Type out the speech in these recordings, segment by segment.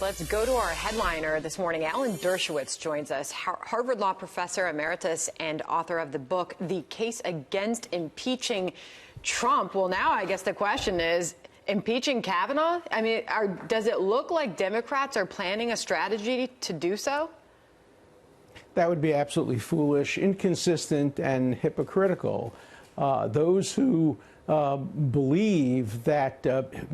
Let's go to our headliner this morning. Alan Dershowitz joins us, Harvard Law professor emeritus and author of the book, The Case Against Impeaching Trump. Well, now I guess the question is, impeaching Kavanaugh? I mean, does it look like Democrats are planning a strategy to do so? That would be absolutely foolish, inconsistent, and hypocritical. Those who believe that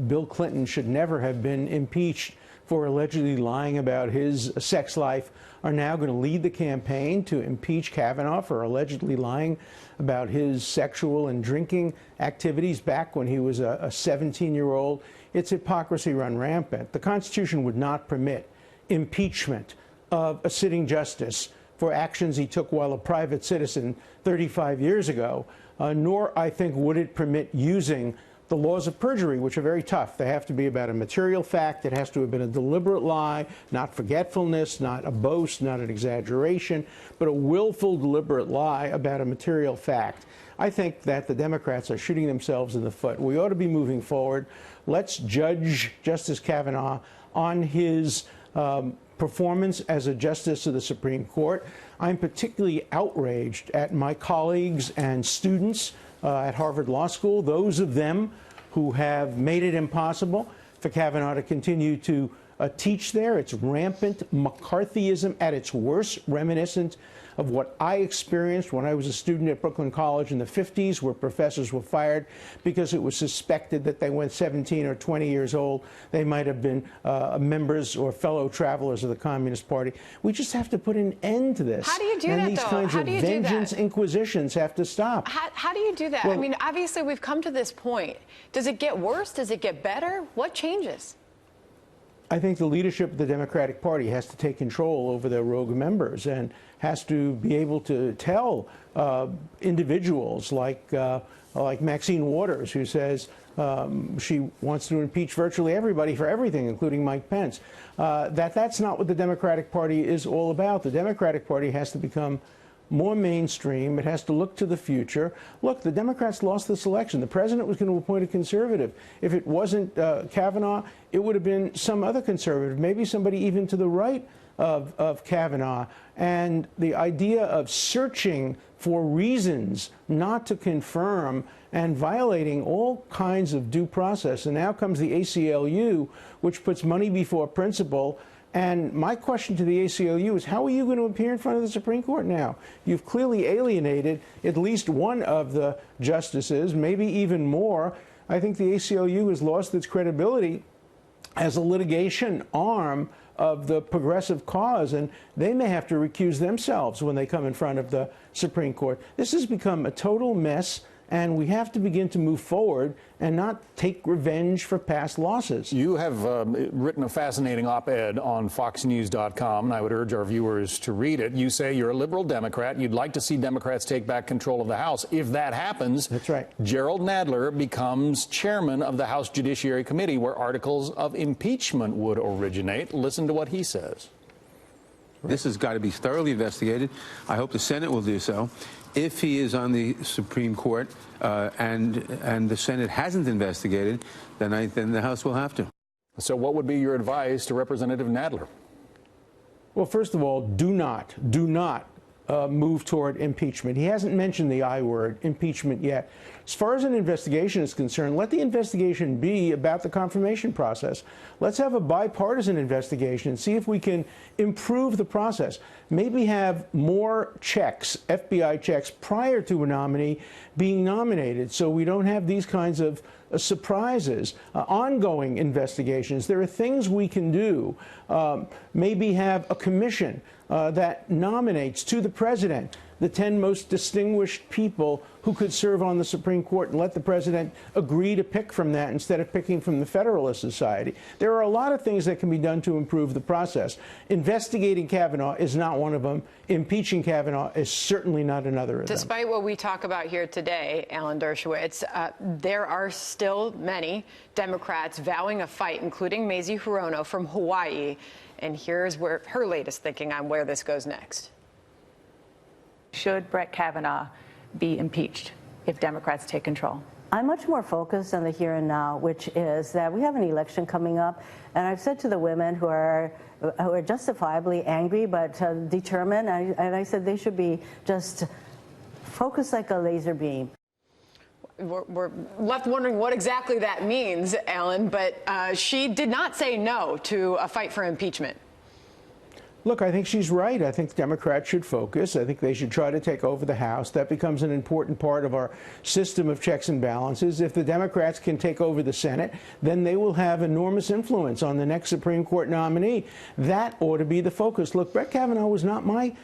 Bill Clinton should never have been impeached for allegedly lying about his sex life are now going to lead the campaign to impeach Kavanaugh for allegedly lying about his sexual and drinking activities back when he was a 17-year-old. It's hypocrisy run rampant. The Constitution would not permit impeachment of a sitting justice for actions he took while a private citizen 35 years ago, nor, I think, would it permit using the laws of perjury, which are very tough. They have to be about a material fact. It has to have been a deliberate lie, not forgetfulness, not a boast, not an exaggeration, but a willful, deliberate lie about a material fact. I think that the Democrats are shooting themselves in the foot. We ought to be moving forward. Let's judge Justice Kavanaugh on his performance as a justice of the Supreme Court. I'm particularly outraged at my colleagues and students at Harvard Law School, those of them who have made it impossible for Kavanaugh to continue to teach there. It's rampant McCarthyism at its worst, reminiscent of what I experienced when I was a student at Brooklyn College in the 50s, where professors were fired because it was suspected that they went 17 or 20 years old. They might have been members or fellow travelers of the Communist Party. We just have to put an end to this. How do you do that, though? And these kinds of vengeance inquisitions have to stop. How do you do that? Well, I mean, obviously, we've come to this point. Does it get worse? Does it get better? What changes? I think the leadership of the Democratic Party has to take control over their rogue members and has to be able to tell individuals like Maxine Waters, who says she wants to impeach virtually everybody for everything, including Mike Pence, that's not what the Democratic Party is all about. The Democratic Party has to become more mainstream. It has to look to the future. Look, the Democrats lost this election. The president was going to appoint a conservative. If it wasn't Kavanaugh, it would have been some other conservative, maybe somebody even to the right of Kavanaugh. And the idea of searching for reasons not to confirm and violating all kinds of due process. And now comes the ACLU, which puts money before principle. And my question to the ACLU is, how are you going to appear in front of the Supreme Court now? You've clearly alienated at least one of the justices, maybe even more. I think the ACLU has lost its credibility as a litigation arm of the progressive cause, and they may have to recuse themselves when they come in front of the Supreme Court. This has become a total mess, and we have to begin to move forward and not take revenge for past losses. You have written a fascinating op-ed on foxnews.com, and I would urge our viewers to read it. You say you're a liberal Democrat. You'd like to see Democrats take back control of the House. If that happens, that's right, Gerald Nadler becomes chairman of the House Judiciary Committee, where articles of impeachment would originate. Listen to what he says. This has got to be thoroughly investigated. I hope the Senate will do so. If he is on the Supreme Court and the Senate hasn't investigated, then the House will have to. So what would be your advice to Representative Nadler? Well, first of all, do not move toward impeachment. He hasn't mentioned the I word, impeachment, yet. As far as an investigation is concerned, let the investigation be about the confirmation process. Let's have a bipartisan investigation and see if we can improve the process. Maybe have more checks, FBI checks, prior to a nominee being nominated, so we don't have these kinds of surprises. Ongoing investigations. There are things we can do. Maybe have a commission that nominates to the president the 10 most distinguished people who could serve on the Supreme Court, and let the president agree to pick from that instead of picking from the Federalist Society. There are a lot of things that can be done to improve the process. Investigating Kavanaugh is not one of them. Impeaching Kavanaugh is certainly not another of them. Despite what we talk about here today, Alan Dershowitz, there are still many Democrats vowing a fight, including Mazie Hirono from Hawaii. And here's her latest thinking on where this goes next. Should Brett Kavanaugh be impeached if Democrats take control? I'm much more focused on the here and now, which is that we have an election coming up, and I've said to the women who are justifiably angry but determined, and I said they should be just focused like a laser beam. We're left wondering what exactly that means, Ellen, but she did not say no to a fight for impeachment. Look, I think she's right. I think Democrats should focus. I think they should try to take over the House. That becomes an important part of our system of checks and balances. If the Democrats can take over the Senate, then they will have enormous influence on the next Supreme Court nominee. That ought to be the focus. Look, Brett Kavanaugh was not my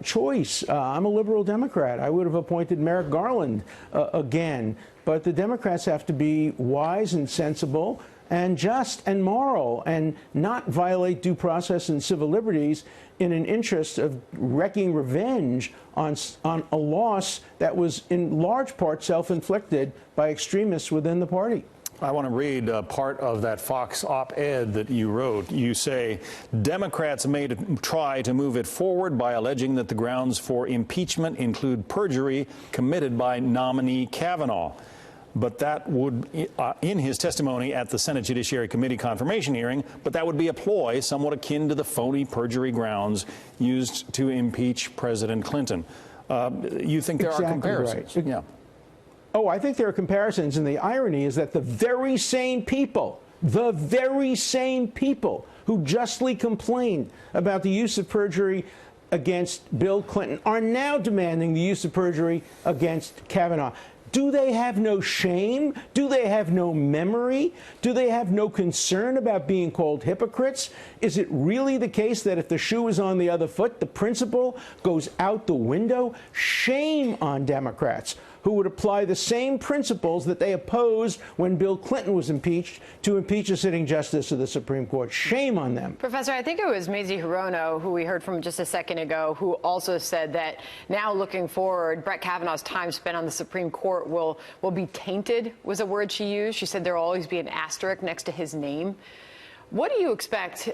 choice. I'm a liberal Democrat. I would have appointed Merrick Garland again. But the Democrats have to be wise and sensible and just and moral and not violate due process and civil liberties in an interest of wreaking revenge on a loss that was in large part self-inflicted by extremists within the party. I want to read part of that Fox op-ed that you wrote. You say, Democrats may try to move it forward by alleging that the grounds for impeachment include perjury committed by nominee Kavanaugh. But that would, in his testimony at the Senate Judiciary Committee confirmation hearing, but that would be a ploy somewhat akin to the phony perjury grounds used to impeach President Clinton. You think there are comparisons? Right. Yeah. Oh, I think there are comparisons, and the irony is that the very same people who justly complained about the use of perjury against Bill Clinton are now demanding the use of perjury against Kavanaugh. Do they have no shame? Do they have no memory? Do they have no concern about being called hypocrites? Is it really the case that if the shoe is on the other foot, the principle goes out the window? Shame on Democrats who would apply the same principles that they opposed when Bill Clinton was impeached to impeach a sitting justice of the Supreme Court. Shame on them. Professor, I think it was Mazie Hirono, who we heard from just a second ago, who also said that now looking forward, Brett Kavanaugh's time spent on the Supreme Court will be tainted, was a word she used. She said there will always be an asterisk next to his name. What do you expect,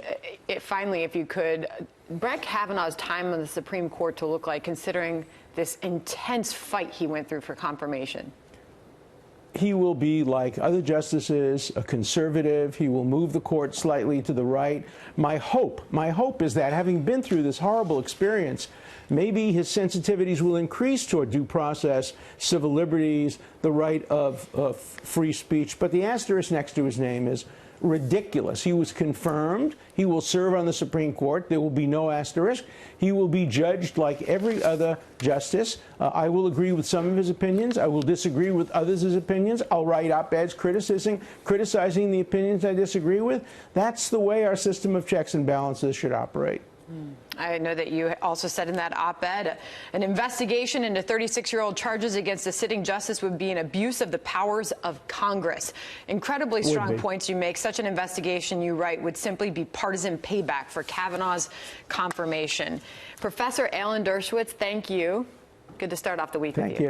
finally, if you could, Brett Kavanaugh's time on the Supreme Court to look like, considering this intense fight he went through for confirmation? He will be like other justices, a conservative. He will move the court slightly to the right. My hope is that, having been through this horrible experience, maybe his sensitivities will increase toward due process, civil liberties, the right of free speech. But the asterisk next to his name is ridiculous. He was confirmed. He will serve on the Supreme Court. There will be no asterisk. He will be judged like every other justice. I will agree with some of his opinions. I will disagree with others' opinions. I'll write op-eds criticizing the opinions I disagree with. That's the way our system of checks and balances should operate. I know that you also said in that op-ed, an investigation into 36-year-old charges against a sitting justice would be an abuse of the powers of Congress. Incredibly strong points you make. Such an investigation, you write, would simply be partisan payback for Kavanaugh's confirmation. Professor Alan Dershowitz, thank you. Good to start off the week with you. Thank you.